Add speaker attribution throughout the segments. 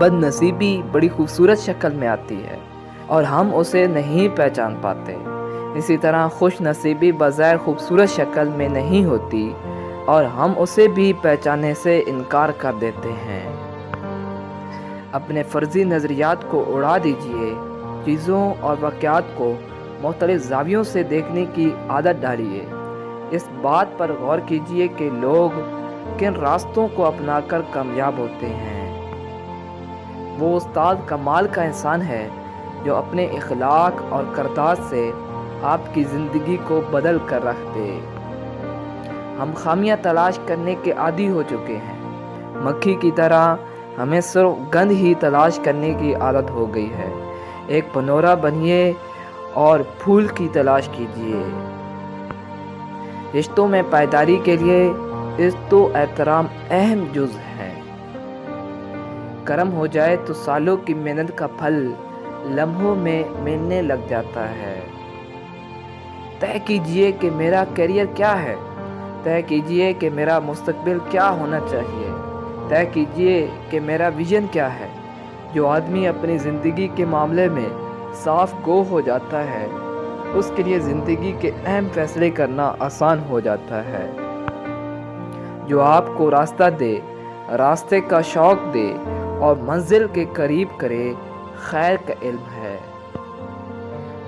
Speaker 1: بد نصیبی بڑی خوبصورت شکل میں آتی ہے اور ہم اسے نہیں پہچان پاتے، اسی طرح خوش نصیبی بظاہر خوبصورت شکل میں نہیں ہوتی اور ہم اسے بھی پہچاننے سے انکار کر دیتے ہیں۔ اپنے فرضی نظریات کو اڑا دیجئے، چیزوں اور واقعات کو مختلف زاویوں سے دیکھنے کی عادت ڈالیے۔ اس بات پر غور کیجئے کہ لوگ کن راستوں کو اپنا کر کامیاب ہوتے ہیں۔ وہ استاد کمال کا انسان ہے جو اپنے اخلاق اور کردار سے آپ کی زندگی کو بدل کر رکھ دے۔ ہم خامیاں تلاش کرنے کے عادی ہو چکے ہیں، مکھی کی طرح ہمیں صرف گند ہی تلاش کرنے کی عادت ہو گئی ہے۔ ایک پنورا بنیے اور پھول کی تلاش کیجیے۔ رشتوں میں پائیداری کے لیے عزت و احترام اہم جز ہے۔ کرم ہو جائے تو سالوں کی محنت کا پھل لمحوں میں ملنے لگ جاتا ہے۔ طے کیجئے کہ میرا کیریئر کیا ہے، طے کیجئے کہ میرا مستقبل کیا ہونا چاہیے، طے کیجئے کہ میرا ویژن کیا ہے۔ جو آدمی اپنی زندگی کے معاملے میں صاف گو ہو جاتا ہے، اس کے لیے زندگی کے اہم فیصلے کرنا آسان ہو جاتا ہے۔ جو آپ کو راستہ دے، راستے کا شوق دے اور منزل کے قریب کرے، خیر کا علم ہے۔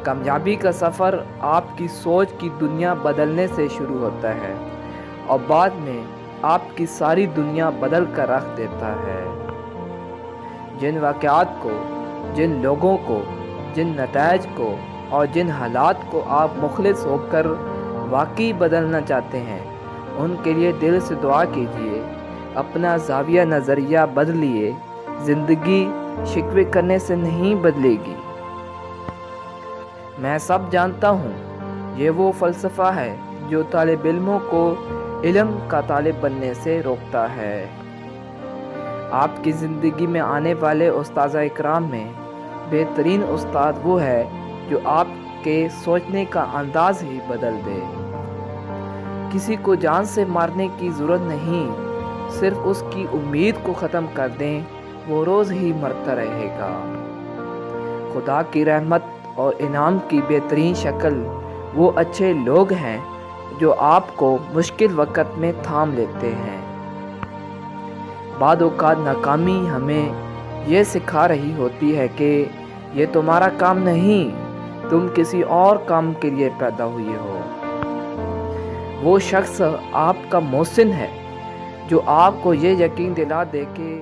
Speaker 1: کامیابی کا سفر آپ کی سوچ کی دنیا بدلنے سے شروع ہوتا ہے اور بعد میں آپ کی ساری دنیا بدل کر رکھ دیتا ہے۔ جن واقعات کو، جن لوگوں کو، جن نتائج کو اور جن حالات کو آپ مخلص ہو کر واقعی بدلنا چاہتے ہیں، ان کے لیے دل سے دعا کیجیے۔ اپنا زاویہ نظریہ بدلیے، زندگی شکوے کرنے سے نہیں بدلے گی۔ میں سب جانتا ہوں، یہ وہ فلسفہ ہے جو طالب علموں کو علم کا طالب بننے سے روکتا ہے۔ آپ کی زندگی میں آنے والے استاذہ اکرام میں بہترین استاد وہ ہے جو آپ کے سوچنے کا انداز ہی بدل دے۔ کسی کو جان سے مارنے کی ضرورت نہیں، صرف اس کی امید کو ختم کر دیں، وہ روز ہی مرتا رہے گا۔ خدا کی رحمت اور انعام کی بہترین شکل وہ اچھے لوگ ہیں جو آپ کو مشکل وقت میں تھام لیتے ہیں۔ بعض اوقات ناکامی ہمیں یہ سکھا رہی ہوتی ہے کہ یہ تمہارا کام نہیں، تم کسی اور کام کے لیے پیدا ہوئے ہو۔ وہ شخص آپ کا محسن ہے جو آپ کو یہ یقین دلا دے کہ